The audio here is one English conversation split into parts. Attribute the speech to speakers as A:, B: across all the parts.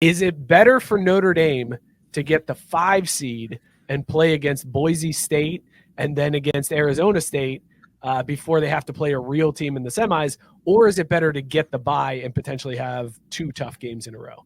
A: Is it better for Notre Dame to get the 5 seed and play against Boise State and then against Arizona State before they have to play a real team in the semis? Or is it better to get the bye and potentially have 2 tough games in a row?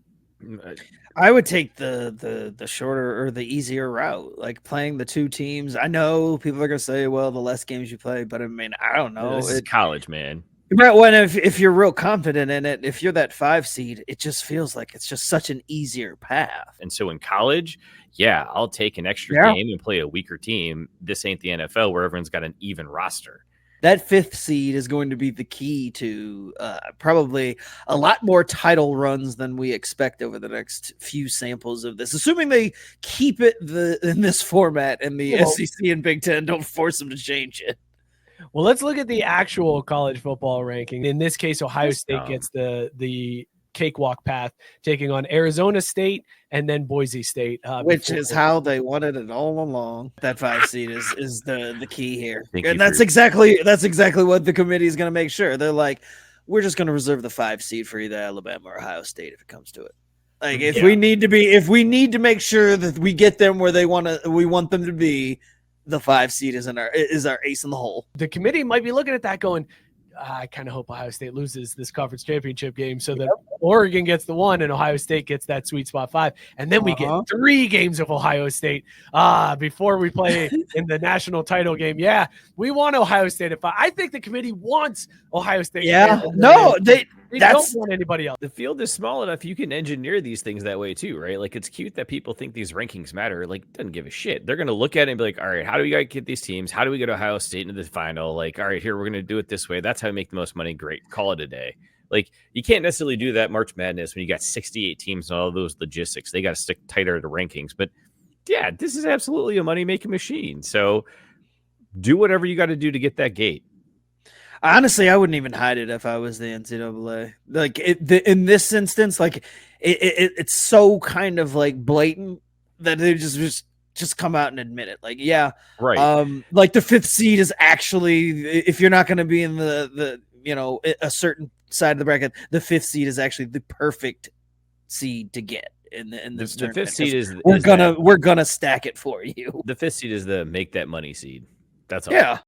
B: I would take the shorter or the easier route, like playing the 2 teams. I know people are going to say, well, the less games you play, but I mean, I don't know.
C: This is college, man.
B: Right, when if you're real confident in it, if you're that 5 seed, it just feels like it's just such an easier path.
C: And so in college, yeah, I'll take an extra game and play a weaker team. This ain't the NFL where everyone's got an even roster.
B: That 5th seed is going to be the key to probably a lot more title runs than we expect over the next few samples of this, assuming they keep it in this format and the SEC and Big Ten don't force them to change it.
A: Well, let's look at the actual college football ranking. In this case, Ohio State gets the cakewalk path, taking on Arizona State and then Boise State.
B: Which is how they wanted it all along. That 5 seed is the key here. And that's exactly what the committee is going to make sure. They're like, we're just going to reserve the 5 seed for either Alabama or Ohio State if it comes to it. Like if we need to make sure that we get them where we want them to be, the 5 seed is our ace in the hole.
A: The committee might be looking at that going, I kind of hope Ohio State loses this conference championship game so that Oregon gets the 1 and Ohio State gets that sweet spot 5. And then we get 3 games of Ohio State before we play in the national title game. Yeah, we want Ohio State at 5. I think the committee wants Ohio State.
B: Yeah, no, they
A: don't want anybody else.
C: The field is small enough you can engineer these things that way too, right? Like it's cute that people think these rankings matter. Like doesn't give a shit. They're gonna look at it and be like, all right, how do we gotta get these teams? How do we get Ohio State into the final? Like, all right, here we're gonna do it this way. That's how we make the most money. Great, call it a day. Like you can't necessarily do that March Madness when you got 68 teams and all those logistics. They got to stick tighter to rankings. But yeah, this is absolutely a money making machine. So do whatever you got to do to get that gate.
B: Honestly, I wouldn't even hide it if I was the NCAA. Like in this instance, like it's so kind of like blatant that they just come out and admit it. Like, yeah,
C: right.
B: Like the 5th seed is actually, if you're not going to be in the a certain side of the bracket, the 5th seed is actually the perfect seed to get in this.
C: The 5th seed is
B: we're gonna stack it for you.
C: The 5th seed is the make that money seed. That's all.
B: Yeah.